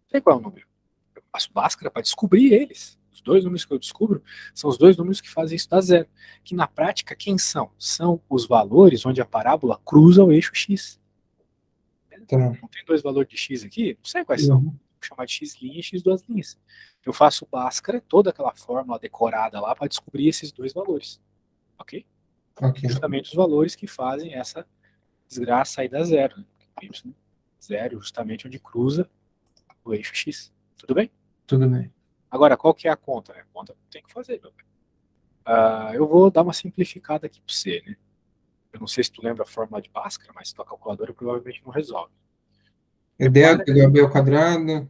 sei qual é o número. Eu faço Bhaskara para descobrir eles. Os dois números que eu descubro são os dois números que fazem isso dar zero. Que na prática, quem são? São os valores onde a parábola cruza o eixo x. Tá. Não tem dois valores de x aqui? Não sei quais são. Uhum. Vou chamar de x' e x duas linhas. Eu faço Bhaskara, toda aquela fórmula decorada lá para descobrir esses dois valores. Ok? Ok. Justamente os valores que fazem essa desgraça aí dar zero. Né? Y, zero, justamente onde cruza o eixo x. Tudo bem? Tudo bem. Agora, qual que é a conta? A conta tem que fazer, meu bem. Eu vou dar uma simplificada aqui para você, né? Eu não sei se tu lembra a fórmula de Bhaskara, mas tua calculadora provavelmente não resolve. É d Repara, igual a b ao quadrado.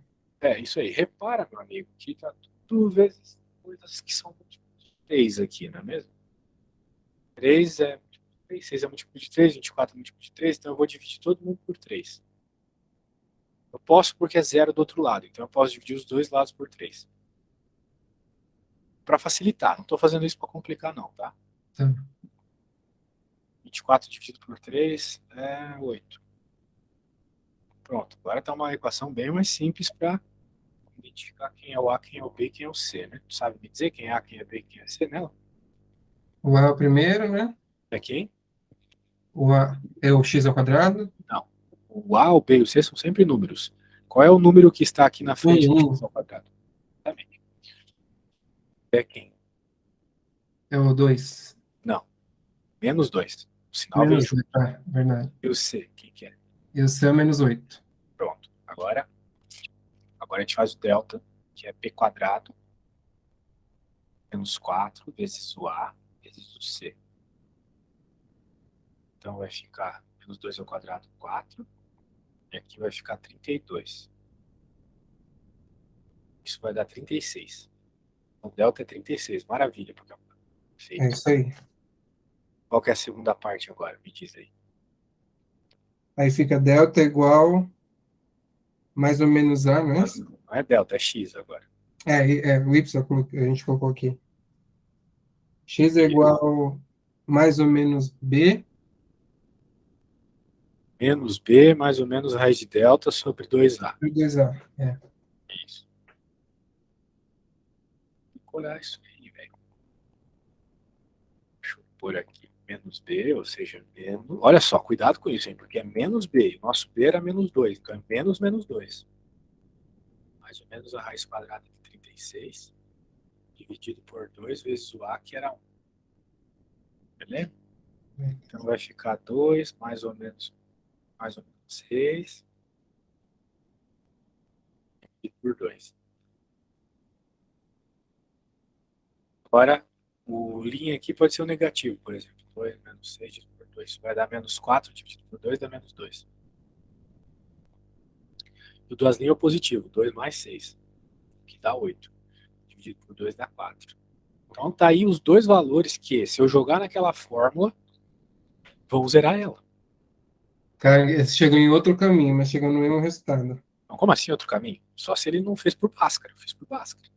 isso aí. Repara, meu amigo, que tá tudo vezes coisas que são múltiplos de 3 aqui, não é mesmo? 3 é múltiplo de 3, 6 é múltiplo de 3, 24 é múltiplo de 3, então eu vou dividir todo mundo por 3. Eu posso porque é 0 do outro lado, então eu posso dividir os dois lados por 3. Para facilitar, não estou fazendo isso para complicar não, tá? Tá. 24 dividido por 3 é 8. Pronto, agora está uma equação bem mais simples para identificar quem é o A, quem é o B e quem é o C, né? Tu sabe me dizer quem é A, quem é B e quem é C nela? O A é o primeiro, né? É quem? O A é o x ao quadrado. Não. O A, o B e o C são sempre números. Qual é o número que está aqui na frente do x ao quadrado? Exatamente. É quem? É o 2. Não. Menos 2. O sinal vem Menos junto. 2, tá, verdade. E o C, quem que é? E o C é menos 8. Pronto. Agora a gente faz o delta, que é p quadrado menos 4 vezes o A vezes o C. Então vai ficar menos 2 ao quadrado, 4. E aqui vai ficar 32. Isso vai dar 36. O delta é 36. Maravilha, porque é É perfeito. isso aí. Qual que é a segunda parte agora? Me diz aí. Aí fica delta igual mais ou menos A, não é isso? Não é delta, é x agora. O Y a gente colocou aqui. X é igual mais ou menos B. Menos b mais ou menos raiz de delta sobre 2a. Por 2A. Isso. Vou decorar isso aí, velho. Deixa eu pôr aqui menos b, ou seja, menos. Olha só, cuidado com isso, hein? Porque é menos b. O nosso b era menos 2, então é menos menos 2. Mais ou menos a raiz quadrada de 36, dividido por 2 vezes o a, que era 1. Beleza? Então vai ficar 2 mais ou menos 6 dividido por 2. Agora, o linha aqui pode ser o negativo, por exemplo. 2 menos 6 dividido por 2 vai dar menos 4 dividido por 2 dá menos 2. E o duas linhas é o positivo, 2 mais 6, que dá 8. Dividido por 2 dá 4. Então tá aí os dois valores que, se eu jogar naquela fórmula, vão zerar ela. Cara, esse chegou em outro caminho, mas chegou no mesmo resultado. Então, como assim outro caminho? Só se ele não fez por Bhaskara. Eu fiz por Bhaskara.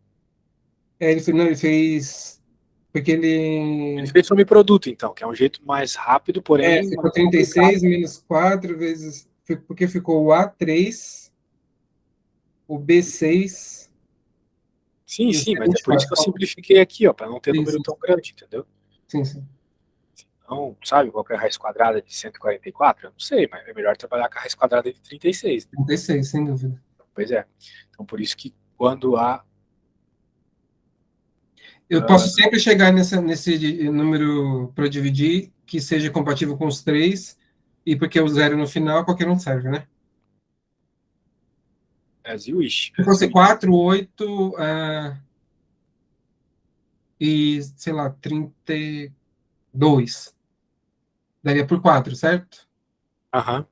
Ele fez. Porque ele. Ele fez subproduto, então, que é um jeito mais rápido, porém Ficou mais complicado. 36 menos 4 vezes. Porque ficou o A3, o B6 Sim, e o sim, mas é por isso que eu C24. simplifiquei aqui, ó, para não ter Sim, número sim, tão grande, entendeu? sim. Então, sabe qual que é a raiz quadrada de 144? Eu não sei, mas é melhor trabalhar com a raiz quadrada de 36. 36, sem dúvida. Pois é. Então, por isso que quando há... Eu posso sempre chegar nesse número para dividir que seja compatível com os três, e porque o zero no final, qualquer um serve, né? As you wish. Se fosse 4, 8 e, sei lá, 32. Daria por 4, certo? Aham.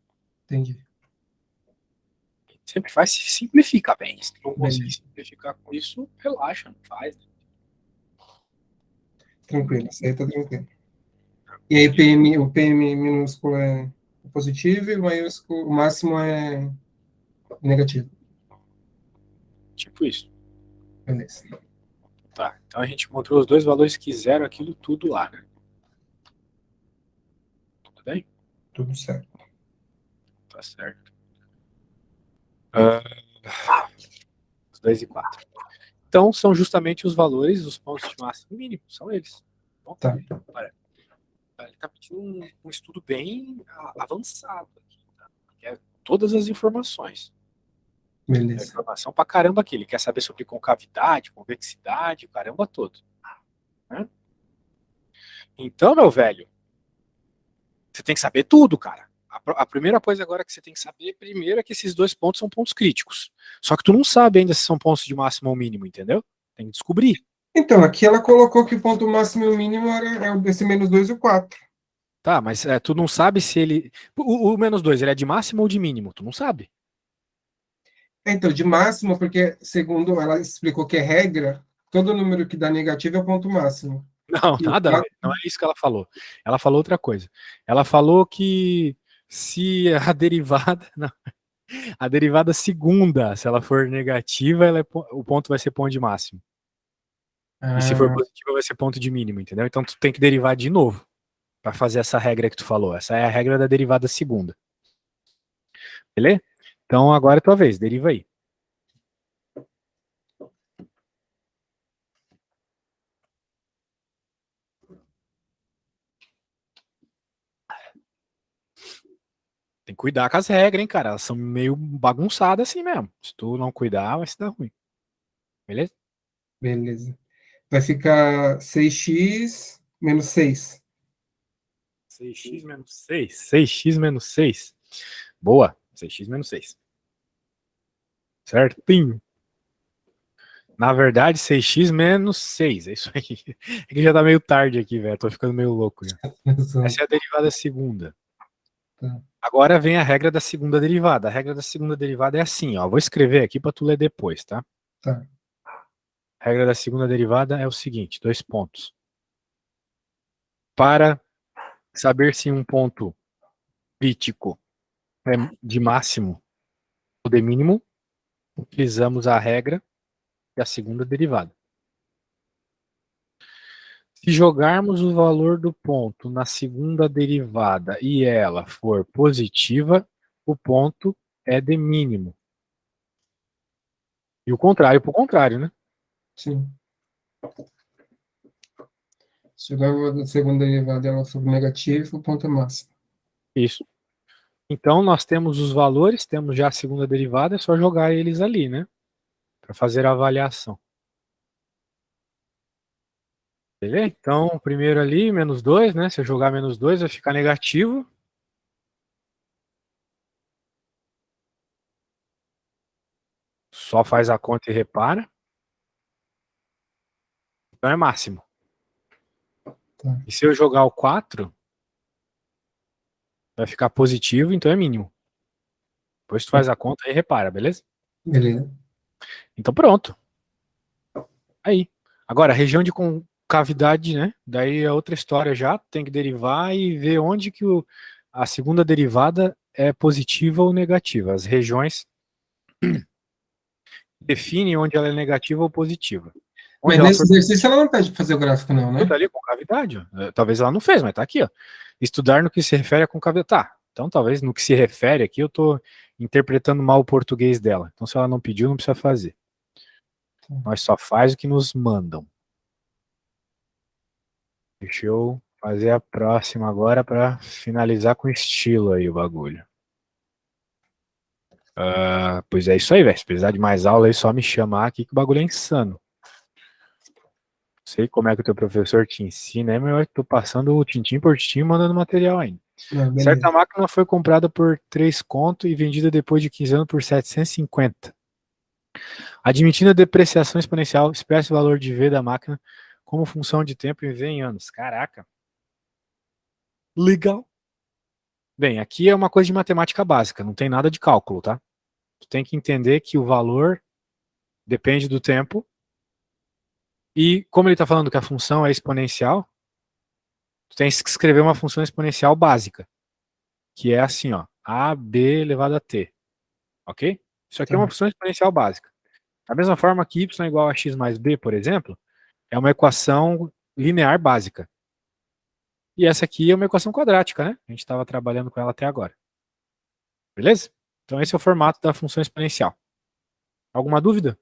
Entendi. Sempre faz, simplifica bem. Se não conseguir Beleza. simplificar com isso, relaxa, não faz. Tranquilo, isso aí tá tranquilo. E aí o PM minúsculo é positivo e o máximo é negativo. Tipo isso. Beleza. Tá. Então a gente encontrou os dois valores que zeram aquilo tudo lá, né? Tudo bem? Tudo certo. Tá certo. Os 2 e 4. Então, são justamente os valores dos pontos de máximo e mínimo. São eles. Bom, Tá. olha, ele está pedindo um estudo bem avançado aqui. Tá? É todas as informações. É Beleza. informação pra caramba aqui. Ele quer saber sobre concavidade, convexidade, o caramba todo. Né? Então, meu velho, você tem que saber tudo, cara. A primeira coisa agora que você tem que saber, primeiro, é que esses dois pontos são pontos críticos. Só que tu não sabe ainda se são pontos de máximo ou mínimo, entendeu? Tem que descobrir. Então, aqui ela colocou que o ponto máximo e o mínimo era esse menos 2 e o 4. Tá, mas tu não sabe se ele... O menos 2, ele é de máximo ou de mínimo? Tu não sabe. Então, de máximo, porque, segundo ela explicou que é regra, todo número que dá negativo é o ponto máximo. Não, E o nada a 4, ver. Não é isso que ela falou. Ela falou outra coisa. Ela falou que se a derivada... Não. A derivada segunda, se ela for negativa, o ponto vai ser ponto de máximo. E se for Ah, positiva, vai ser ponto de mínimo, entendeu? Então tu tem que derivar de novo para fazer essa regra que tu falou. Essa é a regra da derivada segunda. Beleza? Então agora é tua vez, deriva aí. Tem que cuidar com as regras, hein, cara? Elas são meio bagunçadas assim mesmo. Se tu não cuidar, vai se dar ruim. Beleza? beleza. Vai ficar 6x menos 6. 6x menos 6. 6x menos 6. Boa. 6x menos 6. Certinho. Na verdade, 6x menos 6. É isso aí. É que já tá meio tarde aqui, velho. Tô ficando meio louco já. Essa é a derivada segunda. Tá, Agora vem a regra da segunda derivada. A regra da segunda derivada é assim, ó. Vou escrever aqui para tu ler depois, tá? tá. A regra da segunda derivada é o seguinte, dois pontos. Para saber se um ponto crítico é de máximo ou de mínimo, utilizamos a regra da segunda derivada. Se jogarmos o valor do ponto na segunda derivada e ela for positiva, o ponto é de mínimo. E o contrário para o contrário, né? Sim. Se a segunda derivada ela for negativa, o ponto é máximo. Isso. Então, nós temos os valores, temos já a segunda derivada, é só jogar eles ali, né? Para fazer a avaliação. Beleza? Então, primeiro ali, menos 2, né? Se eu jogar menos 2, vai ficar negativo. Só faz a conta e repara. Então é máximo. Tá. E se eu jogar o 4, vai ficar positivo, então é mínimo. Depois tu faz a conta e repara, beleza? Beleza. Então pronto. Aí. Agora, a região de concavidade, né? Daí é outra história já. Tem que derivar e ver onde que a segunda derivada é positiva ou negativa. As regiões definem onde ela é negativa ou positiva. Onde Mas ela nesse for exercício ela não pede para fazer o gráfico, não, tudo né? ali concavidade, ó. Talvez ela não fez, mas tá aqui, ó. Estudar no que se refere a concavidade. Tá. Então, talvez no que se refere aqui, eu tô interpretando mal o português dela. Então, se ela não pediu, não precisa fazer. Nós só faz o que nos mandam. Deixa eu fazer a próxima agora para finalizar com estilo aí o bagulho. Pois é isso aí, velho. Se precisar de mais aula aí, só me chamar aqui que o bagulho é insano. Sei como é que o teu professor te ensina, é melhor que tô passando o tintim por tintim mandando material ainda. Não, Certa beleza. máquina foi comprada por 3 conto e vendida depois de 15 anos por 750. Admitindo a depreciação exponencial, expressa o valor de V da máquina como função de tempo em V em anos. Caraca. Legal. Bem, aqui é uma coisa de matemática básica, não tem nada de cálculo, tá? Tu tem que entender que o valor depende do tempo e como ele está falando que a função é exponencial, tu tem que escrever uma função exponencial básica, que é assim, ó, AB elevado a T, ok? Isso aqui é uma Tá. função exponencial básica. Da mesma forma que y é igual a x mais b, por exemplo, é uma equação linear básica. E essa aqui é uma equação quadrática, né? A gente estava trabalhando com ela até agora. Beleza? Então esse é o formato da função exponencial. Alguma dúvida?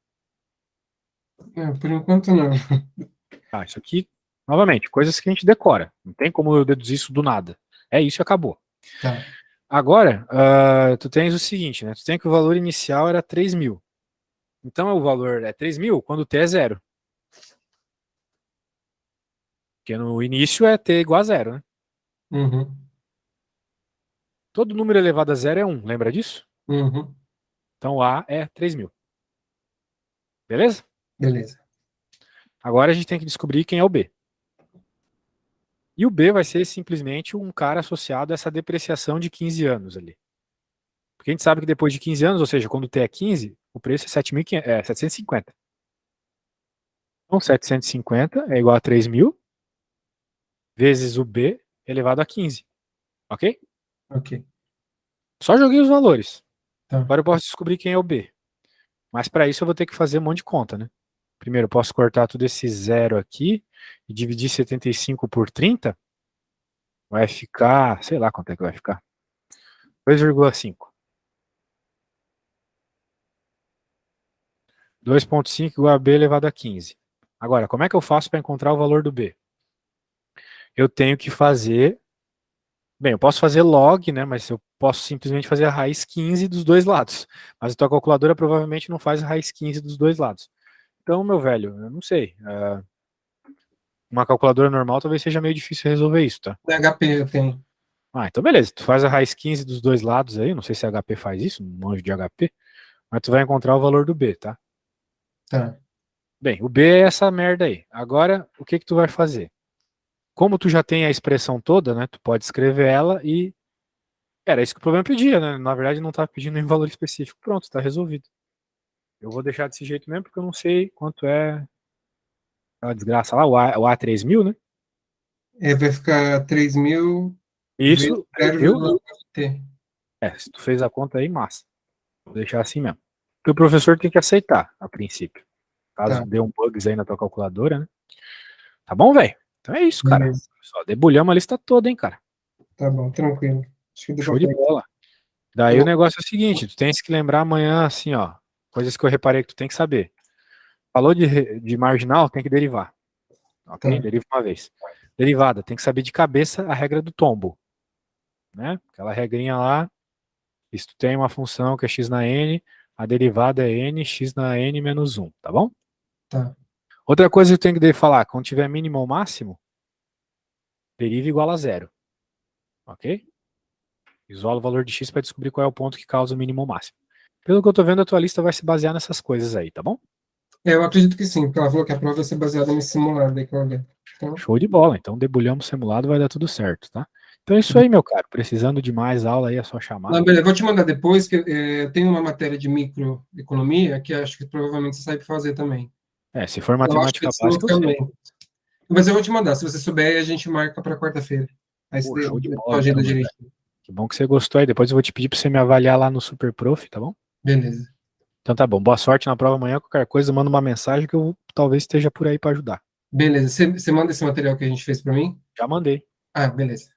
Por enquanto não. Ah, isso aqui, novamente, coisas que a gente decora. Não tem como eu deduzir isso do nada. É isso e acabou. Tá. Agora, tu tens o seguinte, né? Tu tem que o valor inicial era 3.000. Então o valor é 3.000 quando t é zero. Porque no início é t igual a zero, né? Uhum. Todo número elevado a zero é 1, lembra disso? Uhum. Então A é 3.000. Beleza? Beleza. Agora a gente tem que descobrir quem é o B. E o B vai ser simplesmente um cara associado a essa depreciação de 15 anos ali. Porque a gente sabe que depois de 15 anos, ou seja, quando T é 15, o preço é 750. Então 750 é igual a 3.000 vezes o B elevado a 15. Ok? Ok. Só joguei os valores. Tá. Agora eu posso descobrir quem é o B. Mas para isso eu vou ter que fazer um monte de conta, né? Primeiro, eu posso cortar todo esse zero aqui e dividir 75 por 30. Vai ficar, sei lá quanto é que vai ficar. 2,5. 2,5 igual a B elevado a 15. Agora, como é que eu faço para encontrar o valor do B? Eu tenho que fazer. Bem, eu posso fazer log, né? Mas eu posso simplesmente fazer a raiz 15 dos dois lados. Mas a tua calculadora provavelmente não faz a raiz 15 dos dois lados. Então, meu velho, eu não sei. Uma calculadora normal talvez seja meio difícil resolver isso, tá? Da HP eu tenho. Ah, então beleza. Tu faz a raiz 15 dos dois lados aí. Não sei se a HP faz isso, um monte de HP. Mas tu vai encontrar o valor do B, tá? Tá. Bem, o B é essa merda aí. Agora, o que que tu vai fazer? Como tu já tem a expressão toda, né? Tu pode escrever ela e era isso que o problema pedia, né? Na verdade, não tá pedindo nenhum valor específico. Pronto, tá resolvido. Eu vou deixar desse jeito mesmo, porque eu não sei quanto é aquela desgraça lá, o A3000, né? Vai ficar 3.000 vezes Isso, eu. 0,9T. Se tu fez a conta aí, massa. Vou deixar assim mesmo. Porque o professor tem que aceitar, a princípio. Caso Tá, dê um bugs aí na tua calculadora, né? Tá bom, velho? Então é isso, cara. beleza. Só debulhamos a lista toda, hein, cara. Tá bom, tranquilo. Acho que deu Show pra de pegar. bola. Daí o negócio é o seguinte, tu tens que lembrar amanhã, assim, ó, coisas que eu reparei que tu tem que saber. Falou de marginal, tem que derivar, ok? Tá, Deriva uma vez. Derivada, tem que saber de cabeça a regra do tombo, né? Aquela regrinha lá, se tu tem uma função que é x na n, a derivada é n, x na n menos 1, tá bom? tá, Outra coisa que eu tenho que falar, quando tiver mínimo ou máximo, deriva igual a zero, ok? Isola o valor de x para descobrir qual é o ponto que causa o mínimo ou máximo. Pelo que eu tô vendo, a tua lista vai se basear nessas coisas aí, tá bom? Eu acredito que sim, porque ela falou que a prova vai ser baseada nesse simulado aí que eu vi. Então, Show de bola. Então debulhamos o simulado, vai dar tudo certo, tá? Então é isso aí, meu caro. Precisando de mais aula aí, é só chamar. não, beleza, vou te mandar depois, que tem uma matéria de microeconomia que acho que provavelmente você sabe fazer também. Se for Eu acho que é matemática básica, eu sei. deslocamento. Mas eu vou te mandar, se você souber, a gente marca para quarta-feira. Aí Pô, você show de sua bola, agenda então, meu velho. direitinho. Que bom que você gostou aí. Depois eu vou te pedir pra você me avaliar lá no Super Prof, tá bom? Beleza. Então tá bom. Boa sorte na prova amanhã. Qualquer coisa, manda uma mensagem que eu talvez esteja por aí pra ajudar. Beleza. Você manda esse material que a gente fez para mim? Já mandei. Ah, beleza.